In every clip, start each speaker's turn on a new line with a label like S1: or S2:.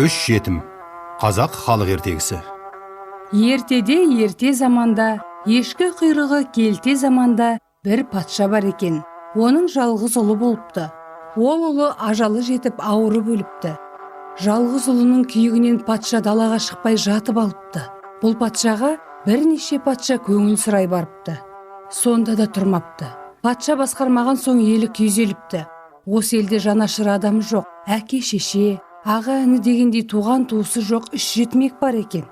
S1: Үш жетім. Қазақ халық ертегісі.
S2: Ертеде ерте заманда, ешкі құйрығы келте заманда бір патша бар екен. Оның жалғыз ұлы болыпты. Ол ұлы ажалы жетіп ауырып өліпті. Жалғыз ұлының күйігінен патша далаға шықпай жатып алыпты. Бұл патшаға бірнеше патша көңіл сұрай барыпты. Сонда да тұрмапты. Патша басқармаған соң елі күйзеліпті. Осы елде жанашыр адам жоқ, әке шеше, аға іні дегендей туған туысы жоқ үш жетімек бар екен.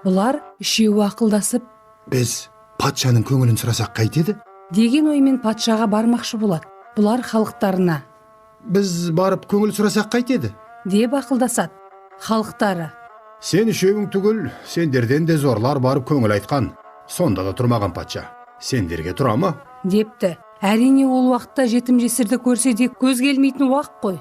S2: Бұлар үшеуі ақылдасып,
S1: Біз патшаның көңілін сұрасақ қайтеді?
S2: деген оймен патшаға бармақшы болады. Бұлар халықтарына
S1: Біз барып көңіл сұрасақ қайтеді?
S2: деп ақылдасады. Халықтары:
S1: Сен үшеуің түгіл, сендерден де зорлар барып көңіл айтқан. Сонда да тұрмаған патша. Сендерге тұра ма?
S2: депті. Әрине ол уақытта жетім жесірді көрсе де көз келмейтін уақыт қой.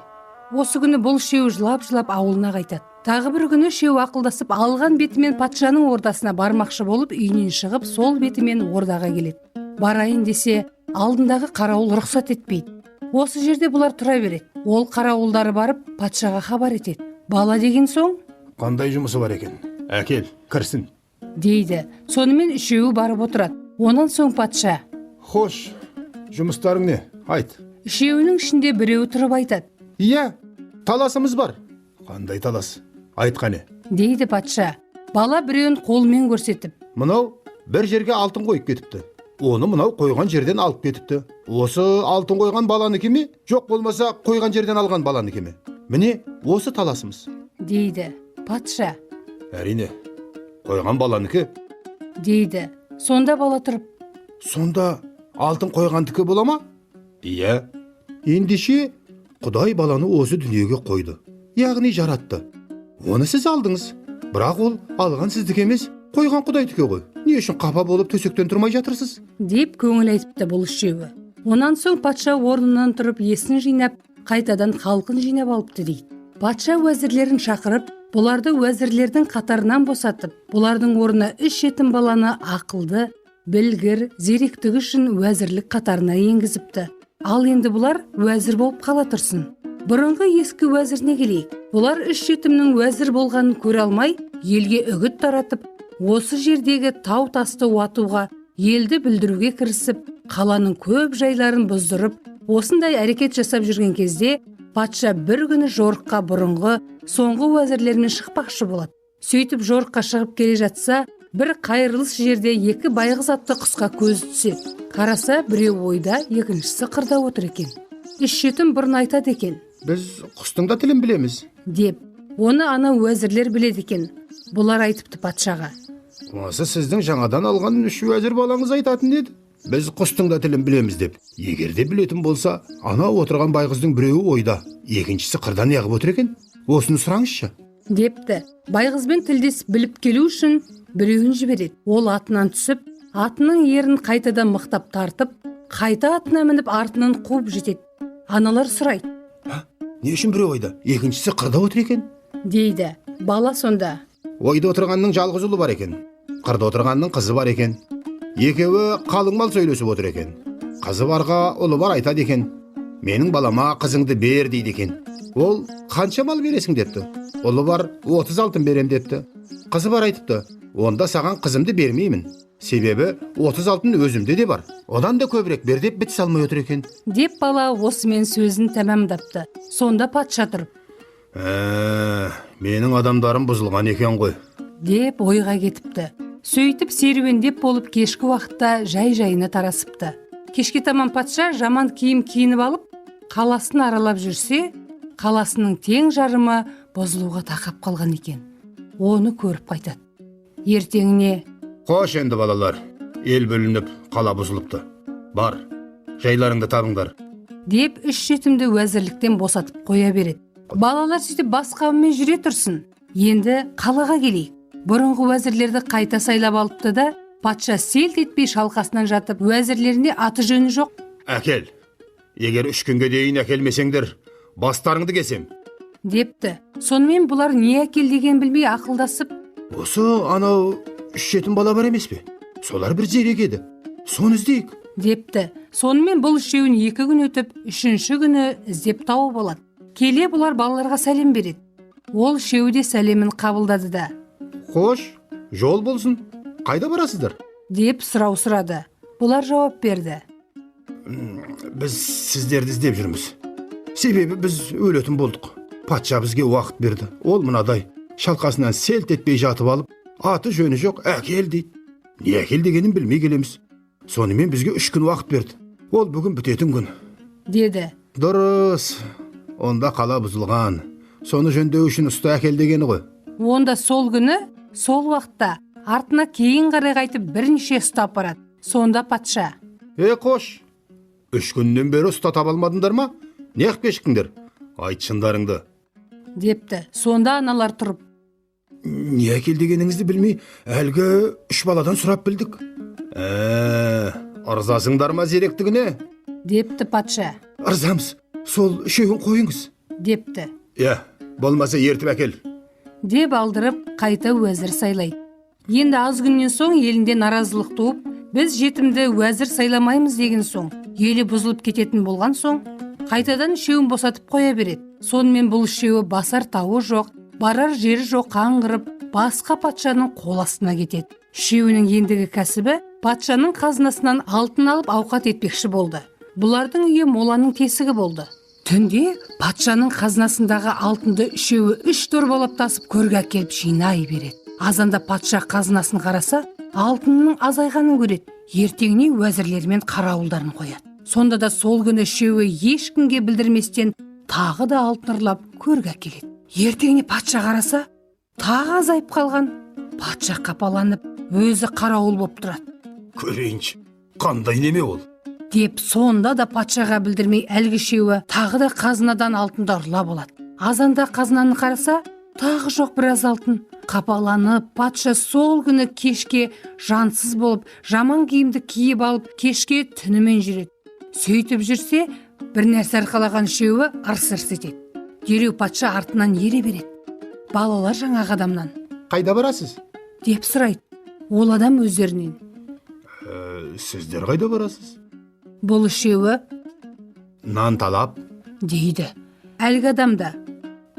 S2: Осы күні бұл үшеуі жылап-жылап ауылына қайтады. Тағы бір күні үшеуі ақылдасып алған бетімен патшаның ордасына бармақшы болып үйінен шығып сол бетімен ордаға келеді. Барайын десе алдындағы қарауыл рұқсат етпейді. Осы жерде бұлар тұра береді. Ол қарауылдары барып патшаға хабар етеді. Бала деген соң
S1: Қандай жұмысы бар екен? Әкел, кірсін.
S2: дейді. Сонымен үшеуі барып отырады. Онан соң патша:
S1: Хош, жұмыстарың не? Айт.
S2: үшеуінің ішінде біреуі тұрып айтады.
S1: Иә, таласымыз бар. Қандай талас? Айт қане.
S2: дейді патша. Бала біреуін қолымен көрсетіп:
S1: Мынау бір жерге алтын қойып кетіпті. Оны мынау қойған жерден алып кетіпті. Осы алтын қойған баланыкі ме? Жоқ болмаса қойған жерден алған баланыкі ме? Міне, осы таласымыз.
S2: дейді патша.
S1: Әрине, қойған баланыкі.
S2: дейді. Сонда бала тұрып:
S1: Сонда алтын қойғандікі бола ма? Иә. Ендеше Құдай баланы осы дүниеге қойды. Яғни жаратты. Оны сіз алдыңыз. Бірақ ол алған сіздікі емес, қойған Құдайдікі ғой. Не үшін қапа болып төсектен тұрмай жатырсыз?
S2: деп көңіл айтыпты бұл үшеуі. Онан соң патша орнынан тұрып есін жинап, қайтадан халқын жинап алыпты дейді. Патша уәзірлерін шақырып, бұларды уәзірлердің қатарынан босатып, бұлардың орнына үш жетім баланы ақылды, білгір, зеректігі үшін уәзірлік қатарына енгізіпті. Ал енді бұлар уәзір болып қала тұрсын. Бұрынғы ескі уәзіріне келейік. Бұлар үш жетімнің уәзір болғанын көре алмай, елге үгіт таратып, осы жердегі тау тасты уатуға, елді бүлдіруге кірісіп, қаланың көп жайларын бұздырып, осындай әрекет жасап жүрген кезде патша бір күні жорыққа бұрынғы соңғы уәзірлермен шықпақшы болады. Сөйтіп жорыққа шығып келе жатса, бір қайырлыс жерде екі байғыз атты құсқа көз түседі. Қараса, біреу ойда, екіншісі қырда отыр екен. Үш жетім бұрын айтады екен:
S1: Біз құстың да тілін білеміз.
S2: деп. Оны ана уәзірлер біледі екен. Бұлар айтыпты патшаға:
S1: Осы сіздің жаңадан алған үш уәзір балаңыз айтатын еді. Біз құстың да тілін білеміз деп. Егер де білетін болса, ана отырған байғыздың біреуі ойда, екіншісі қырда неғып отыр екен? Осыны сұраңызшы.
S2: депті. Байғызбен тілдес біліп келу үшін біреуін жібереді. Ол атынан түсіп, атының ерін қайтадан мықтап тартып, қайта атына мініп артынан қуып жетеді. Аналар сұрайды:
S1: Не үшін біреу ойда, екіншісі қырда отыр екен?
S2: дейді. Бала сонда:
S1: Ойда отырғанның жалғыз ұлы бар екен. Қырда отырғанның қызы бар екен. Екеуі қалың мал сөйлесіп отыр екен. Қызы барға ұлы бар айтады екен: Менің балама қызыңды бер дейді екен. Ол қанша мал бересің депті. Ұлы бар 30 алтын берем депті. Қызы бар айтыпты: Онда саған қызымды бермеймін. Себебі 30 алтын өзімде де бар. Одан да көбірек бер деп біт салмай отыр екен.
S2: деп бала осымен сөзін тәмамдапты. Сонда патша тұрып:
S1: Менің адамдарым бұзылған екен ғой.
S2: деп ойға кетіпті. Сөйтіп серуендеп болып кешкі уақытта жай-жайына тарасыпты. Кешке таман патша жаман киім киініп алып, қаласын аралап жүрсе, қаласының тең жарымы бұзылуға тақап қалған екен. Оны көріп қайтады. Ертеңіне:
S1: Қош енді балалар, ел бөлініп, қала бұзылыпты. Бар, жайларыңды табыңдар.
S2: деп үш жетімді уәзірліктен босатып қоя береді. Балалар сөйтіп бас қауыммен жүре тұрсын. Енді қалаға келейік. Бұрынғы уәзірлерді қайта сайлап алыпты да, патша селт етпей шалқасынан жатып, уәзірлеріне аты жөні жоқ.
S1: Әкел, егер 3 күнге дейін әкелмесеңдер, бастарыңды кесем.
S2: депті. Сонымен бұлар не әкел деген білмей ақылдасып:
S1: Осы анау 3 жетім бала бар емес пе? Солар бір зерек еді. Соны іздейік.
S2: депті. Сонымен бұл үшеуін 2 күн өтіп, 3-ші күні іздеп тауып алады. Келе бұлар балаларға сәлем береді. Ол үшеуі де сәлемін қабылдады да.
S1: Хош, жол болсын. Қайда барасыздар?
S2: Деп сұрау сұрады. Бұлар жауап берді.
S1: Біз сіздерді іздеп жүрміз. Себебі біз өлетін болдық. Патша бізге уақыт берді. Ол мынадай, шалқасынан селт етпей жатып алып, аты жөні жоқ, әкел дейді. Не әкел дегенін білмей келеміз. Сонымен бізге 3 күн уақыт берді. Ол бүгін бітетін күн.
S2: Деді.
S1: Дұрыс. Онда қала бұзылған. Соны жөндеу үшін ұста әкел дегені ғой.
S2: Онда сол күні, сол уақытта артына кейін қарай қайтып бірнеше ұстап барады. Сонда патша:
S1: Қош, 3 күннен бері ұста таба алмадыңдар ма? Неғып кешіктіңдер? Айт шындарыңды.
S2: Депті. Сонда аналар тұрып:
S1: Не әкел дегеніңізді білмей, әлгі 3 баладан сұрап білдік. Ырзасыңдар ма зеректігіне?
S2: Депті патша.
S1: Ырзамыз, сол 3-еуін қойыңыз.
S2: Депті.
S1: Болмаса ертіп әкел.
S2: Деп алдырып, қайта уәзір сайлайды. Енді аз күннен соң елінде наразылық туып, біз жетімді уәзір сайламаймыз деген соң, елі бұзылып кететін болған соң, қайтадан 3-еуін босатып қоя береді. Сонымен бұл 3-еуі басар тауы жоқ, барар жері жоқ қаңғырып, басқа патшаның қол астына кетеді. 3-еуінің ендігі кәсібі патшаның қазынасынан алтын алып ауқат етпекші болды. Бұлардың үйі моланың тесігі болды. Түнде патшаның қазынасындағы алтынды 3-еуі 3 дорбалап тасып көрге әкеліп жинай береді. Азанда патша қазынасын қараса, алтынның азайғанын көреді. Ертеңіне уәзірлермен қарауылдарын қояды. Сонда да сол күні 3-еуі ешкімге білдірместен тағы да алтын ұрлап көрге әкеледі. Ертеңіне патша қараса, тағы азайып қалған. Патша қапаланып, өзі қарауыл боп тұрады.
S1: Көрейінші, қандай неме ол?
S2: Деп сонда да патшаға білдірмей әлгі 3-еуі тағы да қазынадан алтынды ұрлап алады. Азанда қазынаны қараса, тағы жоқ біраз алтын. Қапаланып, патша сол күні кешке жансыз болып, жаман киімді киіп алып, кешке түнімен жүреді. Сөйтіп жүрсе, бір нәрсе арқалаған 3-еуі ырс-ырс етеді. Дереу патша артынан ере береді. Балалар жаңағы адамнан:
S1: Қайда барасыз?
S2: Деп сұрайды. Ол адам өздерінен:
S1: Сіздер қайда барасыз?
S2: Бұл 3-еуі:
S1: Нан талап.
S2: Дейді. Әлгі адам да: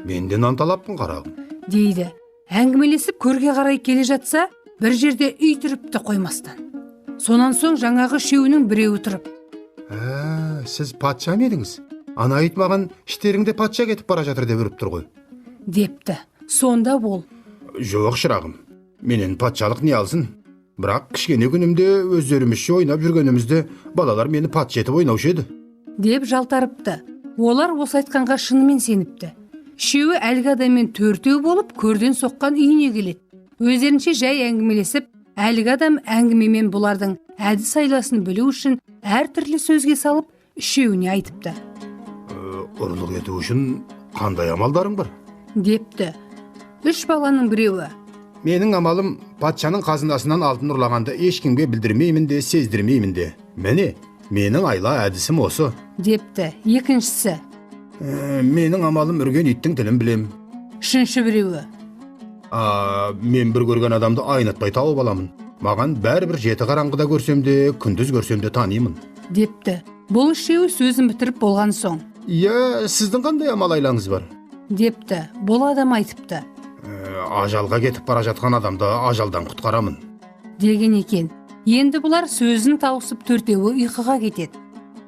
S1: Мен де нан талаппын қарағым.
S2: Дейді. Әңгімелесіп көрге қарай келе жатса, бір жерде үй тұрыпты қоймастан. Сонан соң жаңағы 3-еуінің біреуі тұрып:
S1: Сіз патша ма едіңіз? Ана айт маған, іштеріңде патша кетіп бара жатыр деп үріп тұр ғой.
S2: Депті. Сонда ол:
S1: Жоқ шырағым, менен патшалық не алсын? Бірақ кішкене күнімде өздерімізше ойнап жүргенімізде балалар мені патша етіп ойнаушы еді.
S2: Деп жалтарыпты. Олар осы айтқанға шынымен сеніпті. 3-еуі әлгі адаммен 4-еу болып көрден соққан үйіне келеді. Өздерінше жай әңгімелесіп, әлгі адам әңгімемен бұлардың әдіс айласын білу үшін әртүрлі сөзге салып 3-еуіне айтыпты.
S1: Ұрлық ету үшін қандай амалдарың бар?
S2: Депті. 3 баланың біреуі:
S1: Менің амалым патшаның қазынасынан алтын ұрлағанды ешкімге білдірмеймін де, сездірмеймін де. Міне, менің айла әдісім осы.
S2: Депті. Екіншісі:
S1: Менің амалым үрген иттің тілін білем.
S2: Үшінші біреуі:
S1: Мен бір көрген адамды айнытпай тауып аламын. Маған бәрібір жеті қараңғыда көрсем де, күндіз көрсем де танимын.
S2: Депті. Бұл 3-еуі сөзін бітіріп болған соң:
S1: Сіздің қандай амал айлаңыз бар?
S2: Депті. Бұл адам айтыпты:
S1: Ажалға кетіп бара жатқан адамды ажалдан құтқарамын
S2: деген екен. Енді бұлар сөзін тауысып 4-еуі ұйқыға кетеді.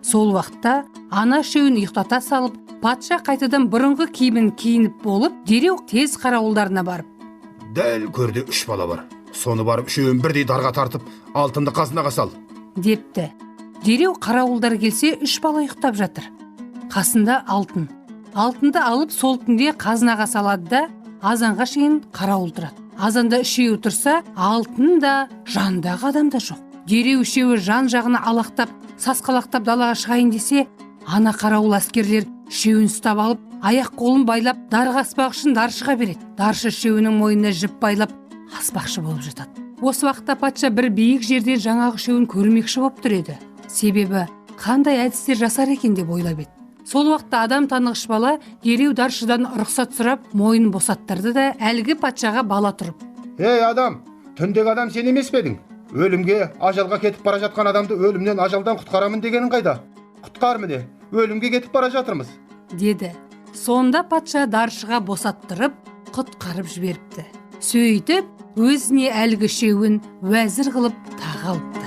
S2: Сол уақытта ана 3-еуін ұйықтата салып, патша қайтадан бұрынғы киімін киініп болып, дереу тез қарауылдарына барып:
S1: Дәл көрде 3 бала бар. Соны барып 3-еуін бірдей дарға тартып, алтынды қазынаға сал.
S2: Депті. Дереу қарауылдар келсе 3 бала ұйықтап жатыр. Қасында алтын. Алтынды алып сол түнде қазынаға салады да, азанға шейін қарауыл тұрады. Азанда 3-еуі тұрса, алтын да, жандағы адам да жоқ. Дереу 3-еуі жан жағына алақтап, сасқалақтап далаға шығайын десе, ана қарауыл әскерлер 3-еуін ұстап алып, аяқ қолын байлап, дарға аспақ үшін даршыға береді. Даршы 3-еуінің мойнына жіп байлап, аспақшы болып жатады. Осы уақытта патша бір биік жерде жаңағы 3-еуін көрмекші болып тұр еді. Себебі қандай әдістер жасар екен деп ойлап еді. Сол уақытта адам танығыш бала дереу даршыдан рұқсат сұрап, мойнын босаттырды да әлгі патшаға бала тұрып:
S1: Адам, түндегі адам сен емес пе едің? Өлімге, ажалға кетіп бара жатқан адамды өлімнен, ажалдан құтқарамын дегенің қайда? Құтқар міне, өлімге кетіп бара жатырмыз.
S2: Деді. Сонда патша даршыға босаттырып, құтқарып жіберіпті. Сөйтіп өзіне әлгі үшеуін уәзір қылып тағы алыпты.